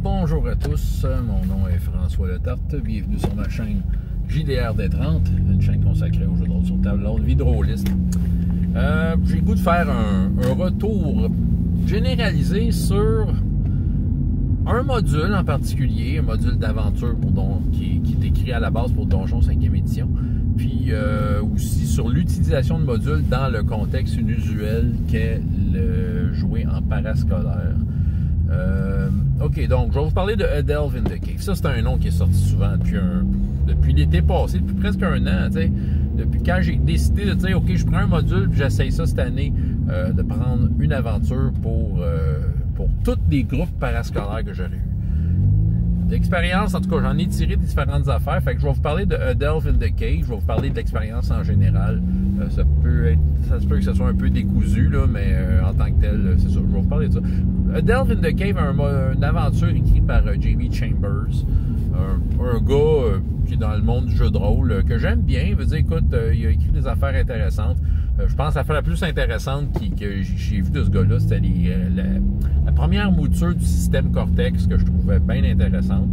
Bonjour à tous, mon nom est François Letarte, bienvenue sur ma chaîne JDR D30, une chaîne consacrée aux jeux de rôle sur table, l'autre vie de rôliste. J'ai le goût de faire un retour généralisé sur un module en particulier, un module d'aventure qui est écrit à la base pour Donjon 5e édition, puis aussi sur l'utilisation de modules dans le contexte inusuel qu'est le jouer en parascolaire. Ok, donc je vais vous parler de A Delve in the Cave. Ça, c'est un nom qui est sorti souvent depuis l'été passé, depuis presque un an, tu sais. Depuis quand j'ai décidé de dire, ok, je prends un module, puis j'essaye ça cette année, de prendre une aventure pour tous les groupes parascolaires que j'aurais eu. D'expérience, en tout cas, j'en ai tiré différentes affaires. Fait que je vais vous parler de A Delve in the Cave. Je vais vous parler de l'expérience en général. Ça se peut que ce soit un peu décousu, là, mais en tant que tel, c'est ça. Je vais vous parler de ça. A Delve in the Cave, une aventure écrite par Jamie Chambers. Un gars qui est dans le monde du jeu de rôle, que j'aime bien. Il veut dire, écoute, il a écrit des affaires intéressantes. Je pense que l'affaire la plus intéressante que j'ai vue de ce gars-là, c'était la première mouture du système Cortex que je trouvais bien intéressante.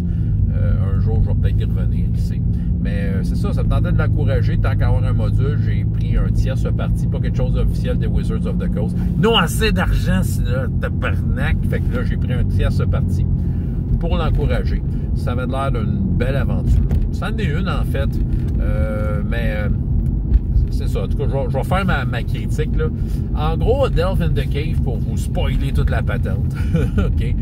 Un jour, je vais peut-être y revenir, qui sait. Mais c'est ça, ça me tentait de l'encourager. Tant qu'à avoir un module, j'ai pris un tierce partie, pas quelque chose d'officiel des Wizards of the Coast. Non assez d'argent, c'est là, tabarnak. Fait que là, j'ai pris un tierce partie pour l'encourager. Ça avait l'air d'une belle aventure. Ça en est une, en fait. C'est ça. En tout cas, je vais faire ma critique, là. En gros, A Delve in the Cave, pour vous spoiler toute la patente. OK.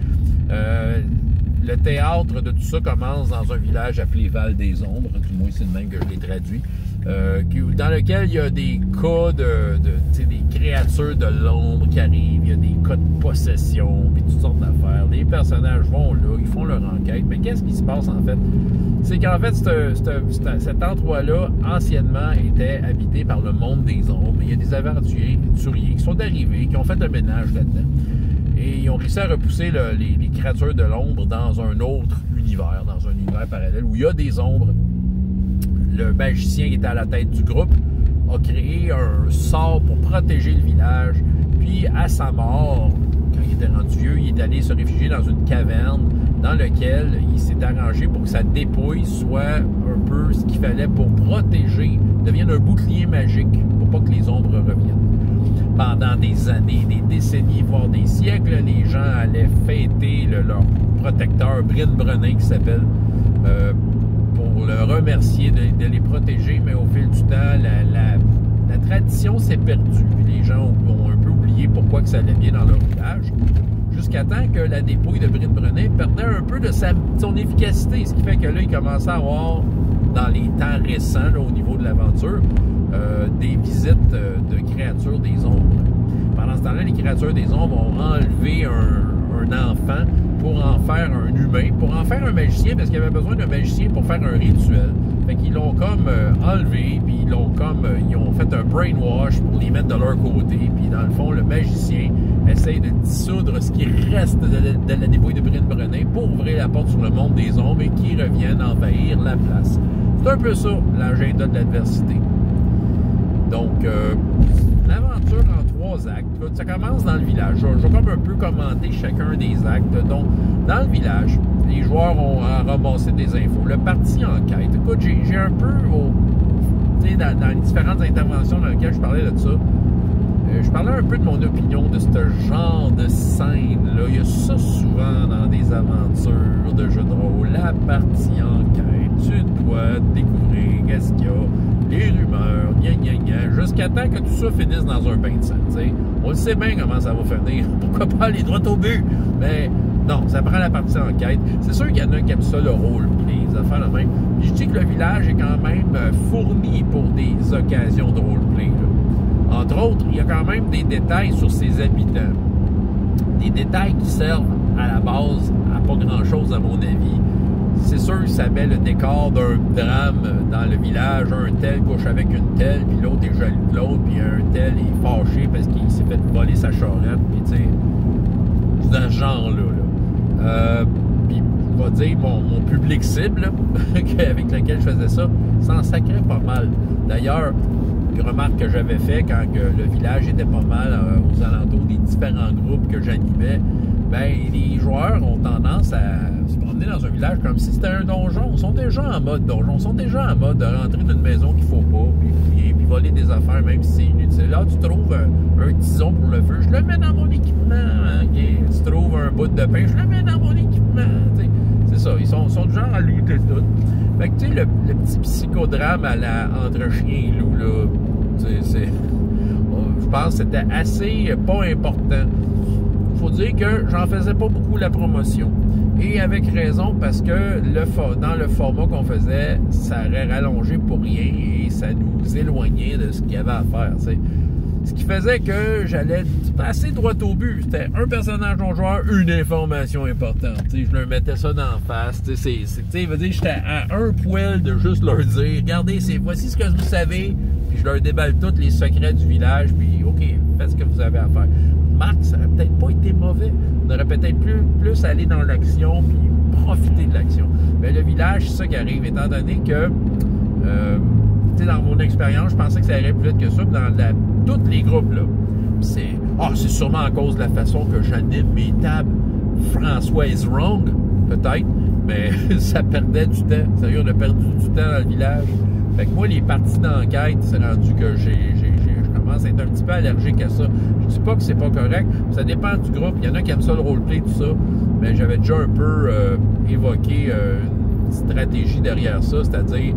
Le théâtre de tout ça commence dans un village appelé Val des Ombres, du moins c'est le même que je l'ai traduit, dans lequel il y a des cas des créatures de l'ombre qui arrivent, il y a des cas de possession, puis toutes sortes d'affaires. Les personnages vont là, ils font leur enquête, mais qu'est-ce qui se passe en fait? C'est qu'en fait, cet endroit-là, anciennement, était habité par le monde des ombres. Il y a des aventuriers qui sont arrivés, qui ont fait un ménage là-dedans. Et ils ont réussi à repousser les créatures de l'ombre dans un autre univers, dans un univers parallèle où il y a des ombres. Le magicien qui était à la tête du groupe a créé un sort pour protéger le village. Puis, à sa mort, quand il était rendu vieux, il est allé se réfugier dans une caverne dans laquelle il s'est arrangé pour que sa dépouille soit un peu ce qu'il fallait pour protéger, devienne un bouclier magique pour pas que les ombres reviennent. Pendant des années, des décennies, voire des siècles, les gens allaient fêter leur protecteur, Bryn Brenin, qui s'appelle, pour le remercier de les protéger, mais au fil du temps, la tradition s'est perdue. Les gens ont un peu oublié pourquoi que ça allait bien dans leur village, jusqu'à temps que la dépouille de Bryn Brenin perdait un peu de son efficacité, ce qui fait que là, il commençait à avoir, dans les temps récents, là, au niveau de l'aventure, des visites de créatures des ombres. Pendant ce temps-là, les créatures des ombres ont enlevé un enfant pour en faire un humain, pour en faire un magicien, parce qu'il y avait besoin d'un magicien pour faire un rituel. Fait qu'ils l'ont comme enlevé, puis ils ont fait un brainwash pour les mettre de leur côté, puis dans le fond, le magicien essaye de dissoudre ce qui reste de la dépouille de Bryn Brenin pour ouvrir la porte sur le monde des ombres et qu'ils reviennent envahir la place. C'est un peu ça, l'agenda de l'adversité. Donc, l'aventure en 3 actes. Ça commence dans le village. Je vais comme un peu commenter chacun des actes. Donc, dans le village, les joueurs ont ramassé des infos. Le parti enquête. Écoute, j'ai un peu, dans les différentes interventions dans lesquelles je parlais de ça, je parlais un peu de mon opinion de ce genre de scène-là. Il y a ça souvent dans des aventures de jeux de rôle. La partie enquête. Tu dois découvrir qu'est-ce qu'il y a. Les rumeurs, jusqu'à temps que tout ça finisse dans un bain de sang. T'sais. On le sait bien comment ça va finir. Pourquoi pas aller droit au but? Mais non, ça prend la partie enquête. C'est sûr qu'il y en a qui aiment ça, le roleplay, les affaires de même. Puis je dis que le village est quand même fourni pour des occasions de roleplay. Là. Entre autres, il y a quand même des détails sur ses habitants. Des détails qui servent à la base à pas grand-chose, à mon avis. C'est sûr que ça met le décor d'un drame dans le village. Un tel couche avec une telle, puis l'autre est jaloux de l'autre, puis un tel est fâché parce qu'il s'est fait voler sa charrette, puis tu sais, c'est dans ce genre-là. Puis, je vais dire, mon public cible, avec lequel je faisais ça, s'en sacrait pas mal. D'ailleurs, une remarque que j'avais fait quand que le village était pas mal aux alentours des différents groupes que j'animais, ben, les joueurs ont tendance à se promener dans un village comme si c'était un donjon. Ils sont déjà en mode donjon. Ils sont déjà en mode de rentrer dans une maison qu'il faut pas, puis voler des affaires, même si c'est inutile. Là, tu trouves un tison pour le feu, je le mets dans mon équipement. Okay? Tu trouves un bout de pain, je le mets dans mon équipement. C'est ça. Ils sont du genre à looter tout. Fait que, tu sais, le petit psychodrame à la entre chien et loup, là, je pense que c'était assez pas important. Faut dire que j'en faisais pas beaucoup la promotion. Et avec raison, parce que dans le format qu'on faisait, ça aurait rallongé pour rien et ça nous éloignait de ce qu'il y avait à faire. T'sais. Ce qui faisait que j'allais assez droit au but. C'était un personnage non-joueur, une information importante. T'sais, je leur mettais ça d'en face. J'étais à un poil de juste leur dire, regardez, voici ce que vous savez, puis je leur déballe tous les secrets du village, puis OK, faites ce que vous avez à faire. Marc, ça n'aurait peut-être pas été mauvais. On aurait peut-être plus allé dans l'action puis profiter de l'action. Mais le village, c'est ça qui arrive, étant donné que, dans mon expérience, je pensais que ça irait plus vite que ça. Dans tous les groupes, là, c'est sûrement à cause de la façon que j'anime mes tables. François is wrong, peut-être, mais ça perdait du temps. Sérieux, on a perdu du temps dans le village. Fait que moi, les parties d'enquête, c'est rendu que je commence à être un petit peu allergique à ça. Je dis pas que c'est pas correct, ça dépend du groupe. Il y en a qui aiment ça le roleplay, tout ça, mais j'avais déjà un peu évoqué une stratégie derrière ça, c'est-à-dire,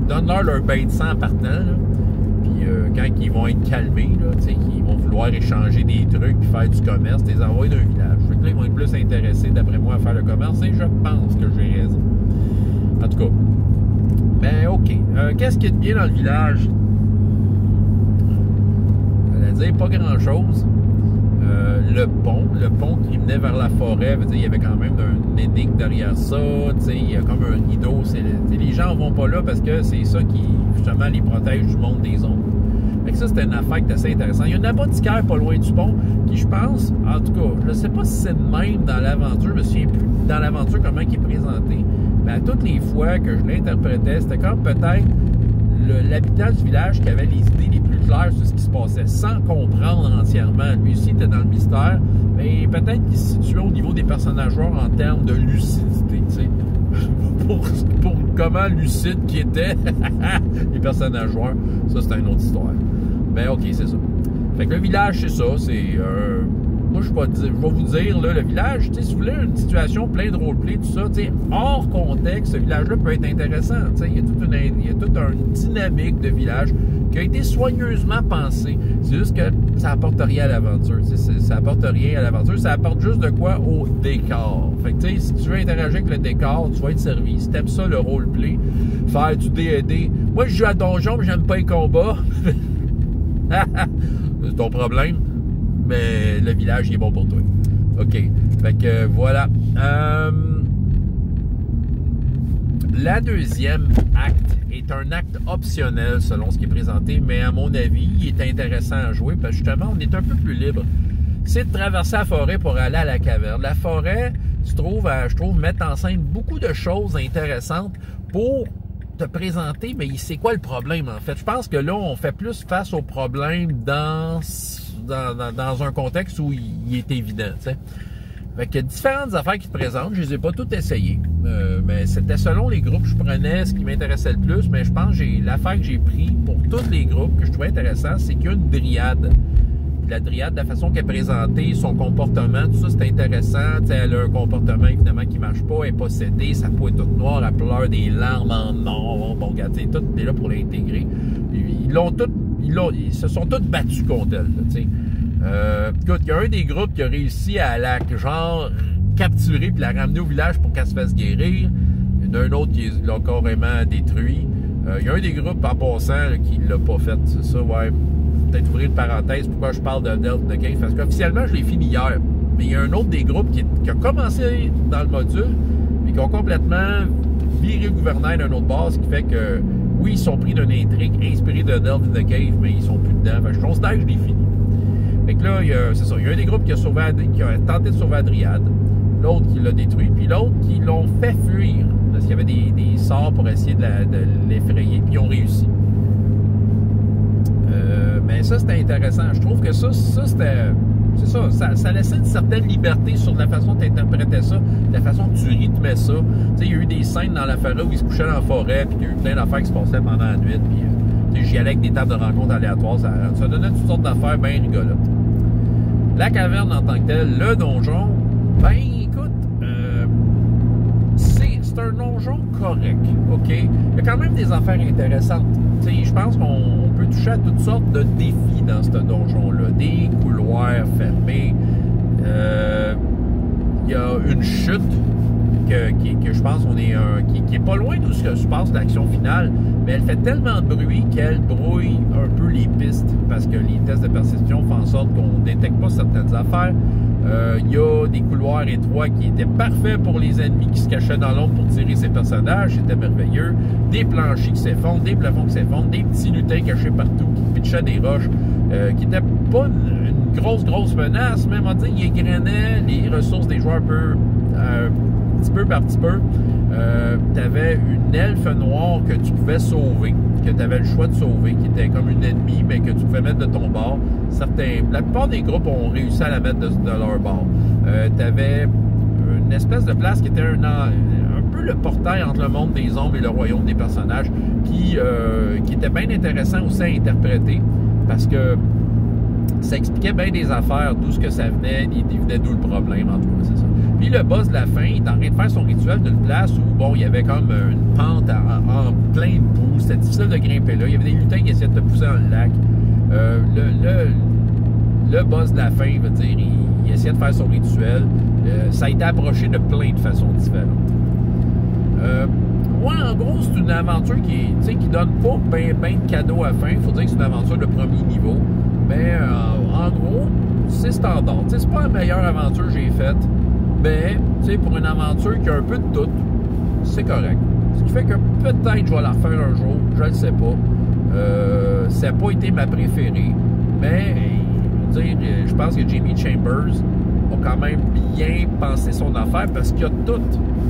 donne-leur leur bain de sang en partant, là, puis quand ils vont être calmés, qu'ils vont vouloir échanger des trucs puis faire du commerce, les envoyer d'un village. Fait que là, ils vont être plus intéressés, d'après moi, à faire le commerce, et je pense que j'ai raison. En tout cas, ben OK. Qu'est-ce qu'il y a de bien dans le village? Dire pas grand-chose. Le pont qui menait vers la forêt, il y avait quand même un énigme derrière ça, il y a comme un rideau. Les gens ne vont pas là parce que c'est ça qui, justement, les protège du monde des ombres. Fait que ça, c'était une affaire qui était assez intéressante. Il y a un apothicaire pas loin du pont qui, je pense, en tout cas, je ne sais pas si c'est le même dans l'aventure, je me souviens plus dans l'aventure comment il est présenté, mais à toutes les fois que je l'interprétais, c'était comme peut-être l'habitant du village qui avait les idées les plus claires sur ce qui se passait, sans comprendre entièrement. Lui aussi était dans le mystère, mais peut-être qu'il se situait au niveau des personnages joueurs en termes de lucidité, tu sais. pour comment lucides qui étaient les personnages joueurs, ça c'est une autre histoire. Mais OK, c'est ça. Fait que le village, c'est ça, c'est... moi, je vais vous dire, là, le village, si vous voulez une situation pleine de roleplay, tout ça, hors contexte, ce village-là peut être intéressant. Il y a toute une dynamique de village qui a été soigneusement pensée. C'est juste que ça apporte rien à l'aventure. Ça apporte rien à l'aventure. Ça apporte juste de quoi au décor. Fait que, si tu veux interagir avec le décor, tu vas être servi. Si t'aimes ça, le roleplay, faire du D&D. Moi, je joue à donjon, mais j'aime pas les combats. C'est ton problème. Mais le village, il est bon pour toi. OK. Fait que, voilà. La deuxième acte est un acte optionnel selon ce qui est présenté, mais à mon avis, il est intéressant à jouer parce que justement, on est un peu plus libre. C'est de traverser la forêt pour aller à la caverne. La forêt, je trouve, mettre en scène beaucoup de choses intéressantes pour te présenter, mais c'est quoi le problème, en fait? Je pense que là, on fait plus face au problème dans un contexte où il est évident, tu sais. Fait que différentes affaires qui te présentent, je les ai pas toutes essayées. Mais c'était selon les groupes que je prenais, ce qui m'intéressait le plus. Mais je pense que l'affaire que j'ai pris pour tous les groupes que je trouvais intéressant, c'est qu'il y a une dryade. La dryade, la façon qu'elle est présentée, son comportement, tout ça, c'est intéressant. T'sais, elle a un comportement, évidemment, qui marche pas, elle est possédée, sa peau est toute noire, elle pleure des larmes en or. Bon, regarde, tout est là pour l'intégrer. Ils se sont tous battus contre elle, tu sais. Écoute, il y a un des groupes qui a réussi à la capturer puis la ramener au village pour qu'elle se fasse guérir. Il y en a un autre qui l'a carrément détruit. Il y a un des groupes en passant là, qui l'a pas fait. C'est ça, ouais. Peut-être ouvrir une parenthèse pourquoi je parle de Delta de Cave. Parce qu'officiellement, je l'ai fini hier. Mais il y a un autre des groupes qui a commencé dans le module, mais qui ont complètement viré le gouvernail d'un autre base, ce qui fait que, oui, ils sont pris d'une intrigue inspirée de Delta de Cave, mais ils sont plus dedans. Fait que je considère que je l'ai fini. Fait que là, c'est ça. Il y a un des groupes qui a tenté de sauver la dryade, l'autre qui l'a détruit, puis l'autre qui l'ont fait fuir. Parce qu'il y avait des sorts pour essayer de l'effrayer, puis ils ont réussi. Mais ça, c'était intéressant. Je trouve que ça c'était c'est ça laissait une certaine liberté sur la façon dont tu interprétais ça, la façon que tu rythmais ça. Tu sais, il y a eu des scènes dans la forêt où ils se couchaient dans la forêt, puis il y a eu plein d'affaires qui se passaient pendant la nuit, puis j'y allais avec des tables de rencontre aléatoires, ça donnait toutes sortes d'affaires bien rigolotes. La caverne en tant que telle, le donjon, ben écoute, c'est un donjon correct, OK? Il y a quand même des affaires intéressantes. Tu sais, je pense qu'on peut toucher à toutes sortes de défis dans ce donjon-là. Des couloirs fermés. Il y a une chute que je pense qui est pas loin d'où se passe l'action finale, mais elle fait tellement de bruit qu'elle brouille un peu les pistes parce que les tests de perception font en sorte qu'on ne détecte pas certaines affaires. Il y a des couloirs étroits qui étaient parfaits pour les ennemis qui se cachaient dans l'ombre pour tirer ces personnages, c'était merveilleux. Des planchers qui s'effondrent, des plafonds qui s'effondrent, des petits lutins cachés partout qui pitchaient des roches, qui n'étaient pas une grosse menace, mais on va dire, ils égrenaient les ressources des joueurs petit peu par petit peu. Tu avais une elfe noire que tu pouvais sauver, que tu avais le choix de sauver, qui était comme une ennemie, mais que tu pouvais mettre de ton bord. La plupart des groupes ont réussi à la mettre de leur bord. Tu avais une espèce de place qui était un peu le portail entre le monde des ombres et le royaume des personnages, qui était bien intéressant aussi à interpréter, parce que ça expliquait bien des affaires, d'où ce que ça venait, il venait d'où le problème, en tout cas, c'est ça. Puis le boss de la fin, il est en train de faire son rituel d'une place où, bon, il y avait comme une pente en plein de boue, c'était difficile de grimper là, il y avait des lutins qui essayaient de te pousser dans le lac. Le boss de la fin, veut dire, il essayait de faire son rituel. Ça a été approché de plein de façons différentes. En gros, c'est une aventure qui donne pas ben de cadeaux à la fin. Il faut dire que c'est une aventure de premier niveau. Mais en gros, c'est standard. C'est pas la meilleure aventure que j'ai faite. Mais pour une aventure qui a un peu de tout, c'est correct. Ce qui fait que peut-être je vais la refaire un jour. Je ne le sais pas. Ça n'a pas été ma préférée. Mais je pense que Jamie Chambers a quand même bien pensé son affaire parce qu'il y a tout.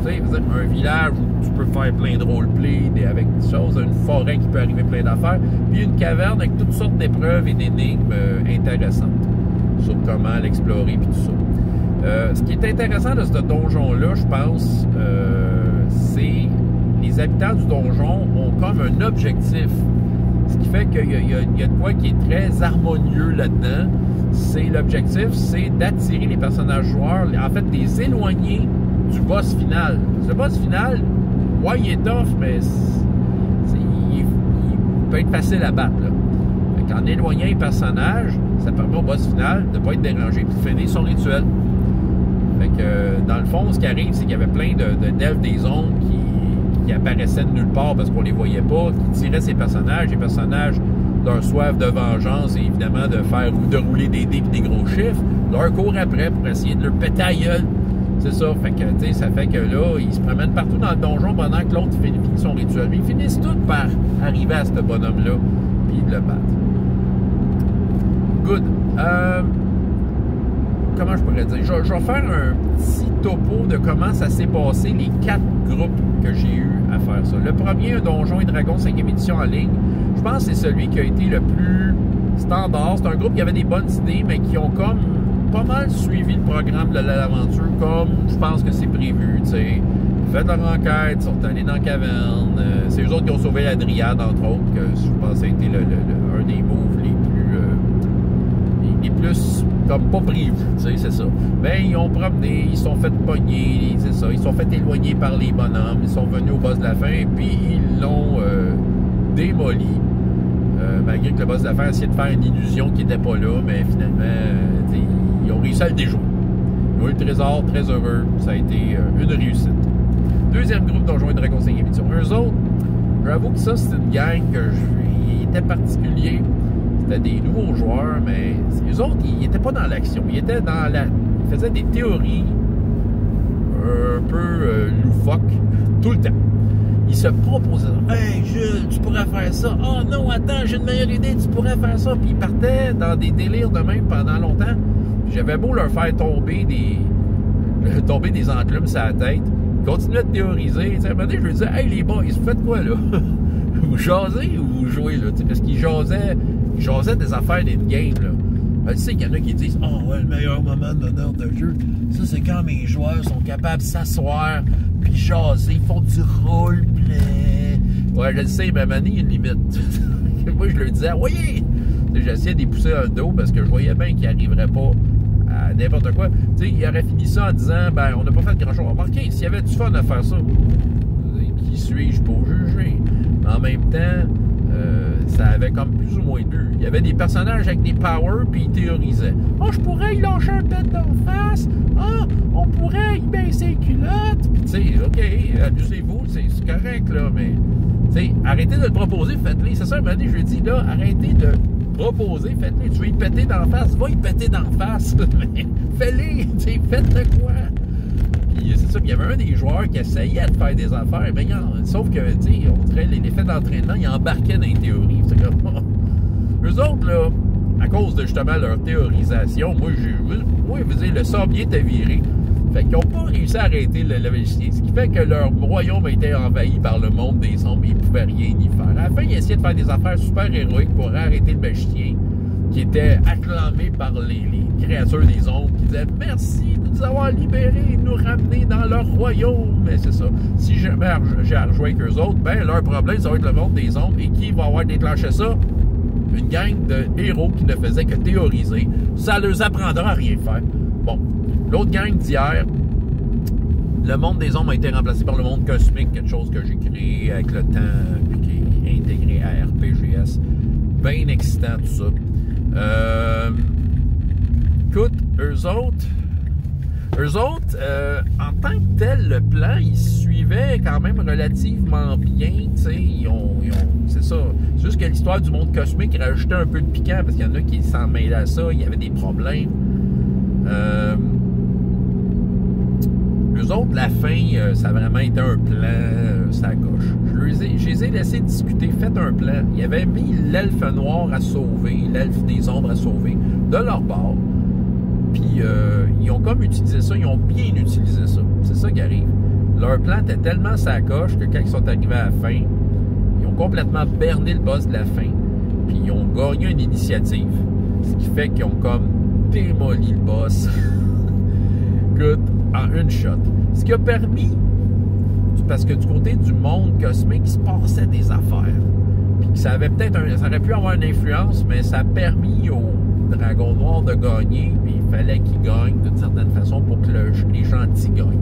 Un village où tu peux faire plein de roleplay avec des choses, une forêt qui peut arriver plein d'affaires, puis une caverne avec toutes sortes d'épreuves et d'énigmes intéressantes sur comment l'explorer puis tout ça. Ce qui est intéressant de ce donjon-là, je pense, c'est les habitants du donjon ont comme un objectif. Ce qui fait qu'il y a de quoi qui est très harmonieux là-dedans. L'objectif, c'est d'attirer les personnages joueurs, en fait, les éloigner du boss final. Le boss final, ouais, il est tough, mais il peut être facile à battre. En éloignant les personnages, ça permet au boss final de ne pas être dérangé et de finir son rituel. Fait que, dans le fond, ce qui arrive, c'est qu'il y avait plein d'elfes des ombres qui apparaissaient de nulle part parce qu'on les voyait pas, qui tiraient ces personnages. Les personnages, leur soif de vengeance et évidemment de rouler des dés et des gros chiffres, leur courent après pour essayer de leur péter à gueule. C'est ça, fait que, ça fait que là, ils se promènent partout dans le donjon pendant que l'autre finit son rituel. Mais ils finissent tous par arriver à ce bonhomme-là, puis de le battre. Good. Comment je pourrais dire? Je vais faire un petit topo de comment ça s'est passé, les 4 groupes que j'ai eu à faire ça. Le premier, un Donjons et Dragons 5e édition en ligne. Je pense que c'est celui qui a été le plus standard. C'est un groupe qui avait des bonnes idées, mais qui ont comme pas mal suivi le programme de l'aventure comme je pense que c'est prévu, tu sais. Ils ont fait leur enquête, ils sont allés dans la caverne. C'est eux autres qui ont sauvé la Dryade, entre autres, que je pense que ça a été un des moves les plus comme pas prévu, tu sais, c'est ça. Ben, ils ont promené, ils se sont fait pogner, c'est ça. Ils se sont fait éloigner par les bonhommes, ils sont venus au boss de la fin, puis ils l'ont démoli. Malgré que le boss de la fin essayait de faire une illusion qui n'était pas là, mais finalement, ils ont réussi à le déjouer. Ils ont eu le trésor, très heureux. Ça a été une réussite. Deuxième groupe Donjons et Dragons 5e édition. Eux autres, j'avoue que ça, c'est une gang qui était particulier. C'était des nouveaux joueurs, mais eux autres, ils n'étaient pas dans l'action. Ils étaient dans ils faisaient des théories un peu loufoques tout le temps. Ils se proposaient « Hey Jules, tu pourrais faire ça. Oh non, attends, j'ai une meilleure idée, tu pourrais faire ça. » Puis ils partaient dans des délires de même pendant longtemps. Puis j'avais beau leur faire tomber des enclumes sur la tête. Ils continuaient de théoriser. À un moment donné, je leur disais « Hey les boys, vous faites quoi là? Vous jasez ou vous jouez là? » Parce qu'ils jasaient des affaires d'in-game là. Je sais qu'il y en a qui disent « Oh, ouais, le meilleur moment de l'honneur de jeu, ça, c'est quand mes joueurs sont capables de s'asseoir, puis jaser, ils font du roleplay. » Ouais, je le sais, mais à un moment donné, il y a une limite. Moi, je leur disais « Voyez! » J'essayais de les pousser dans le dos parce que je voyais bien qu'ils n'arriveraient pas à n'importe quoi. Tu sais, il aurait fini ça en disant « Ben, on n'a pas fait grand-chose. » Remarquez, s'il y avait du fun à faire ça, qui suis-je pour juger? Mais en même temps, ça avait comme plus ou moins de but. Il y avait des personnages avec des powers, puis ils théorisaient. « Oh, je pourrais y lâcher un pet d'en face. Ah, on pourrait y baisser les culottes. » Puis tu sais, OK, abusez-vous, c'est correct, là, mais... Tu sais, arrêtez de le proposer, faites-le. C'est ça, un moment donné, je lui dis, là, arrêtez de proposer, faites-le. Tu veux y péter d'en face, va y péter d'en face. Fais-le, tu sais, faites-le quoi. Puis c'est ça, puis il y avait un des joueurs qui essayait de faire des affaires, mais sauf que, tu sais, on dirait l'effet d'entraînement, il embarquait dans les théories. C'est comme, eux autres, là, à cause de justement leur théorisation, moi, vous dire, le sablier était viré. Fait qu'ils n'ont pas réussi à arrêter le magicien, ce qui fait que leur royaume a été envahi par le monde des ombres et ils ne pouvaient rien y faire. À la fin, ils essayaient de faire des affaires super héroïques pour arrêter le magicien, qui était acclamé par les créatures des ombres, qui disaient « Merci de nous avoir libérés et de nous ramener dans leur royaume. » Mais c'est ça. Si jamais j'ai à rejouer avec eux autres, ben leur problème, ça va être le monde des ombres. Et qui va avoir déclenché ça? Une gang de héros qui ne faisaient que théoriser. Ça leur apprendra à rien faire. Bon. L'autre gang d'hier, le monde des ombres a été remplacé par le monde cosmique, quelque chose que j'ai créé avec le temps, puis qui est intégré à RPGS. Bien excitant tout ça. Écoute, eux autres, en tant que tel, le plan, ils suivaient quand même relativement bien, tu sais, c'est ça. C'est juste que l'histoire du monde cosmique rajoutait un peu de piquant, parce qu'il y en a qui s'en mêlaient à ça, il y avait des problèmes. Eux autres, la fin, ça a vraiment été un plan, ça gauche. Je les ai laissés discuter, faites un plan. Ils avaient mis l'elfe noir à sauver, l'elfe des ombres à sauver, de leur bord. Puis, ils ont comme utilisé ça, ils ont bien utilisé ça. C'est ça qui arrive. Leur plan était tellement sa coche que quand ils sont arrivés à la fin, ils ont complètement berné le boss de la fin. Puis, ils ont gagné une initiative. Ce qui fait qu'ils ont comme démoli le boss. Écoute, en une shot. Ce qui a permis, parce que du côté du monde cosmique, il se passait des affaires. Puis que ça avait peut-être ça aurait pu avoir une influence, mais ça a permis au Dragon Noir de gagner, puis il fallait qu'il gagne d'une certaine façon pour que les gentils gagnent.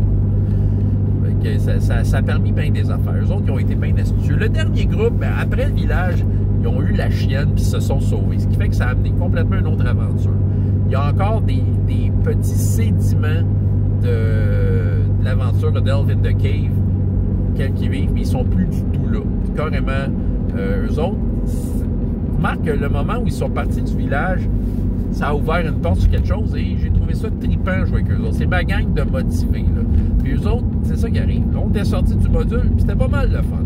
Fait que ça a permis bien des affaires. Eux autres, ils ont été bien astucieux. Le dernier groupe, ben, après le village, ils ont eu la chienne puis se sont sauvés. Ce qui fait que ça a amené complètement une autre aventure. Il y a encore des petits sédiments de l'aventure de Delve in the Cave qui vivent, mais ils sont plus du tout là. Carrément, eux autres, remarque que le moment où ils sont partis du village, ça a ouvert une porte sur quelque chose et j'ai trouvé ça trippant jouer avec eux autres. C'est ma gang de motivés, là. Puis eux autres, c'est ça qui arrive. Là, on était sortis du module, puis c'était pas mal le fun.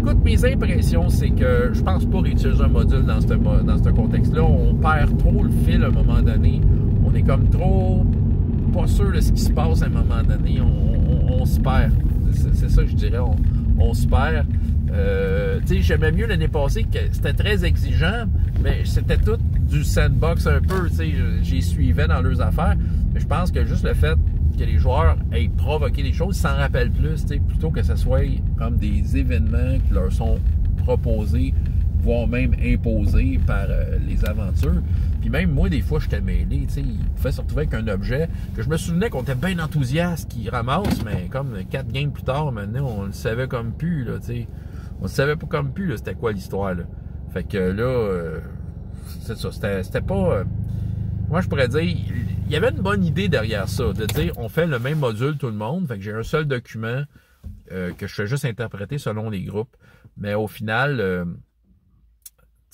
Écoute, mes impressions, c'est que je pense pas réutiliser un module dans ce contexte-là. On perd trop le fil à un moment donné. On est comme trop pas sûr de ce qui se passe à un moment donné. On se perd. C'est ça que je dirais. On se perd. Tu sais, j'aimais mieux l'année passée que c'était très exigeant, mais c'était tout du sandbox un peu. Tu sais, j'y suivais dans leurs affaires. Mais je pense que juste le fait que les joueurs aient provoqué des choses, ils s'en rappellent plus, plutôt que ce soit comme des événements qui leur sont proposés, voire même imposés par les aventures. Puis même moi, des fois, j'étais mêlé, ils pouvaient se retrouver avec un objet que je me souvenais qu'on était bien enthousiaste qu'ils ramassent, mais comme 4 games plus tard, maintenant, on le savait comme plus, là, t'sais. On le savait pas comme plus, là, c'était quoi l'histoire, là. Fait que là, c'est ça, c'était pas... moi, je pourrais dire, il y avait une bonne idée derrière ça, de dire, on fait le même module tout le monde, fait que j'ai un seul document que je fais juste interpréter selon les groupes, mais au final,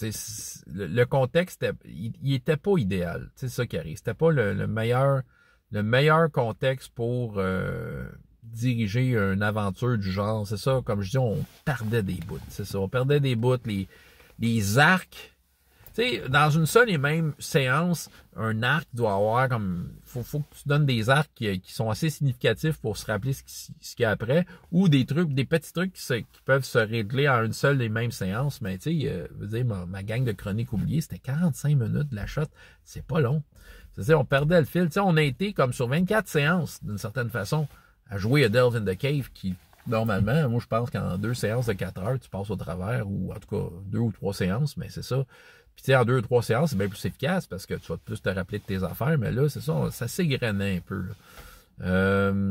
le contexte, il était pas idéal, c'est ça qui arrive, c'était pas le meilleur contexte pour diriger une aventure du genre, c'est ça, comme je dis, on perdait des bouts, c'est ça, on perdait des bouts, les arcs sais, dans une seule et même séance, un arc doit avoir comme... Faut que tu donnes des arcs qui sont assez significatifs pour se rappeler ce qu'il y a après, ou des petits trucs qui peuvent se régler en une seule et même séance. Mais tu sais, je veux dire, ma gang de chroniques oubliées, c'était 45 minutes de la shot. C'est pas long. C'est-à-dire, on perdait le fil. Tu sais, on a été comme sur 24 séances, d'une certaine façon, à jouer à Delve in the Cave, qui, normalement, moi, je pense qu'en 2 séances de 4 heures, tu passes au travers, ou en tout cas, 2 ou 3 séances, mais c'est ça. Puis, tu sais, en 2 ou 3 séances, c'est bien plus efficace parce que tu vas plus te rappeler de tes affaires, mais là, c'est ça, ça s'égrenait un peu, là.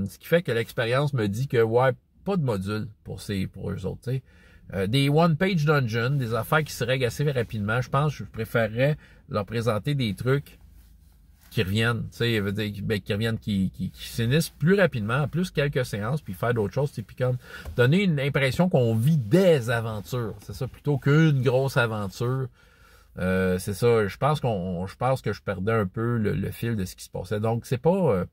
Ce qui fait que l'expérience me dit que, ouais, pas de module pour eux autres, tu sais. Des one-page dungeons, des affaires qui se règlent assez rapidement. Je pense que je préférerais leur présenter des trucs qui reviennent, tu sais, qui reviennent, qui finissent plus rapidement, plus quelques séances, puis faire d'autres choses, puis comme donner une impression qu'on vit des aventures. C'est ça, plutôt qu'une grosse aventure. C'est ça, je pense que je perdais un peu le fil de ce qui se passait. Donc, c'était pas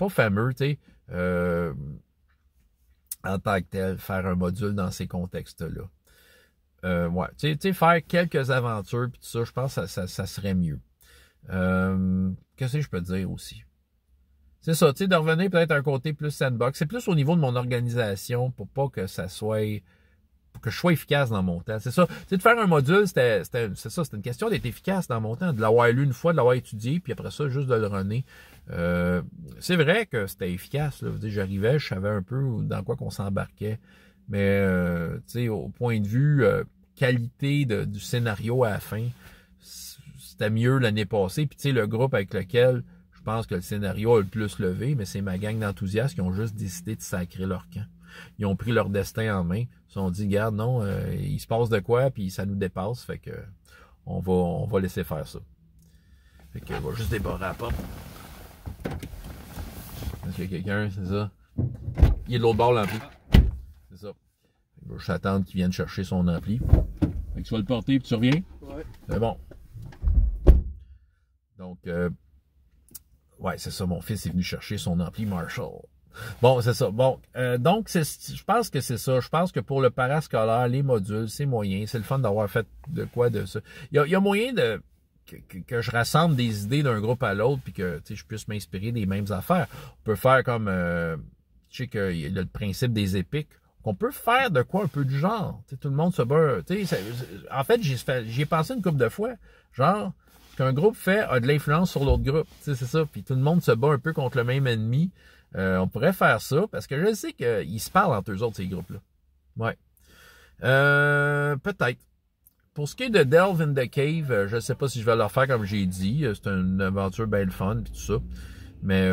fameux, tu sais, en tant que tel, faire un module dans ces contextes-là. Ouais, tu sais, faire quelques aventures, puis tout ça, je pense que ça serait mieux. Qu'est-ce que je peux te dire aussi? C'est ça, tu sais, de revenir peut-être à un côté plus sandbox. C'est plus au niveau de mon organisation pour pas que ça soit... pour que je sois efficace dans mon temps. C'est ça. Tu sais, de faire un module, c'était une question d'être efficace dans mon temps, de l'avoir lu une fois, de l'avoir étudié, puis après ça, juste de le runner. C'est vrai que c'était efficace, là. J'arrivais, je savais un peu dans quoi qu'on s'embarquait. Mais, tu sais, au point de vue qualité du scénario à la fin, c'était mieux l'année passée. Puis tu sais, le groupe avec lequel je pense que le scénario a le plus levé, mais c'est ma gang d'enthousiastes qui ont juste décidé de sacrer leur camp. Ils ont pris leur destin en main. Ils se sont dit, regarde, non, il se passe de quoi, puis ça nous dépasse. Fait que on va laisser faire ça. Fait que on va juste débarrer la porte. Est-ce qu'il y a quelqu'un, c'est ça? Il est de l'autre bord, l'ampli. C'est ça. Je vais juste attendre qu'il vienne chercher son ampli. Fait que tu vas le porter, puis tu reviens? Ouais. C'est bon. Donc, ouais, c'est ça. Mon fils est venu chercher son ampli Marshall. Bon, c'est ça. Bon, donc, je pense que c'est ça. Je pense que pour le parascolaire, les modules, c'est moyen. C'est le fun d'avoir fait de quoi de ça. Il y a moyen que je rassemble des idées d'un groupe à l'autre puis que je puisse m'inspirer des mêmes affaires. On peut faire comme, je sais qu'il y a le principe des épiques. On peut faire de quoi un peu du genre. T'sais, tout le monde se bat. En fait, j'y ai pensé une couple de fois. Genre, ce qu'un groupe fait a de l'influence sur l'autre groupe. C'est ça. Puis tout le monde se bat un peu contre le même ennemi. On pourrait faire ça parce que je sais qu'ils se parlent entre eux autres, ces groupes-là. Ouais. Peut-être. Pour ce qui est de Delve in the Cave, je ne sais pas si je vais leur faire comme j'ai dit. C'est une aventure bien fun et tout ça. Mais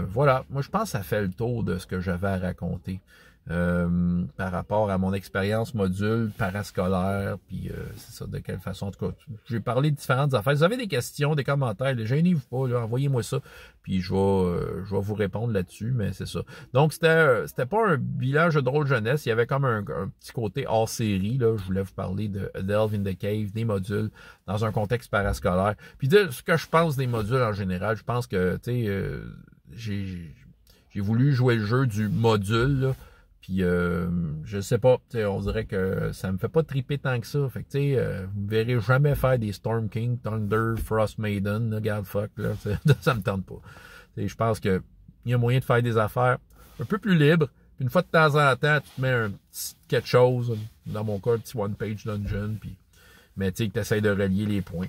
voilà. Moi, je pense que ça fait le tour de ce que j'avais à raconter. Par rapport à mon expérience module parascolaire, puis c'est ça, de quelle façon, en tout cas, j'ai parlé de différentes affaires. Si vous avez des questions, des commentaires, gênez-vous pas, là, envoyez-moi ça, puis je vais vous répondre là-dessus, mais c'est ça. Donc, c'était pas un bilan jeu de rôle jeunesse, il y avait comme un petit côté hors série, là, je voulais vous parler de Delve in the Cave, des modules, dans un contexte parascolaire, puis de ce que je pense des modules en général, je pense que, tu sais, j'ai voulu jouer le jeu du module, là. Puis, je sais pas, on dirait que ça me fait pas triper tant que ça. Fait que, tu sais, vous me verrez jamais faire des Storm King, Thunder, Frost Maiden, là, regarde, fuck, là, ça me tente pas. Je pense que il y a moyen de faire des affaires un peu plus libres. Puis une fois de temps en temps, tu te mets un petit quelque chose, dans mon cas, un petit one-page dungeon, puis, mais tu sais, que tu essaies de relier les points.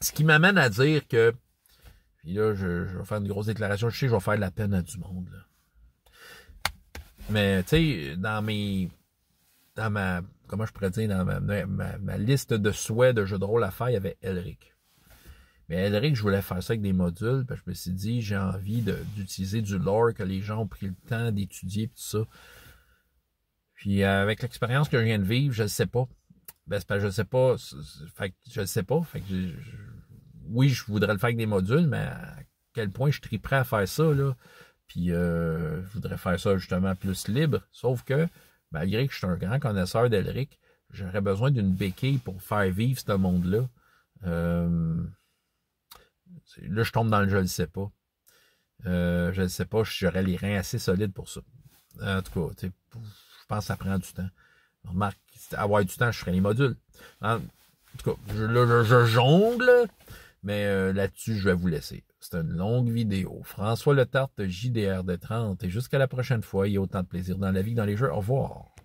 Ce qui m'amène à dire que, puis là, je vais faire une grosse déclaration, je sais que je vais faire de la peine à du monde, là. Mais, tu sais, comment je pourrais dire, dans ma liste de souhaits de jeux de rôle à faire, il y avait Elric. Mais Elric, je voulais faire ça avec des modules, parce que je me suis dit, j'ai envie d'utiliser du lore que les gens ont pris le temps d'étudier, tout ça. Puis, avec l'expérience que je viens de vivre, je ne sais pas. Ben, c'est pas, je sais pas. Fait que je ne sais pas. Fait que oui, je voudrais le faire avec des modules, mais à quel point je suis prêt à faire ça, là. Puis je voudrais faire ça justement plus libre. Sauf que, malgré que je suis un grand connaisseur d'Elric, j'aurais besoin d'une béquille pour faire vivre ce monde-là. Là, je tombe dans le je le sais pas. Je ne sais pas, j'aurais les reins assez solides pour ça. En tout cas, je pense que ça prend du temps. Remarque, avoir du temps, je ferais les modules. tout cas, je jongle, mais là-dessus, je vais vous laisser. C'est une longue vidéo. François Letarte, JDR de 30. Et jusqu'à la prochaine fois, il y a autant de plaisir dans la vie que dans les jeux. Au revoir.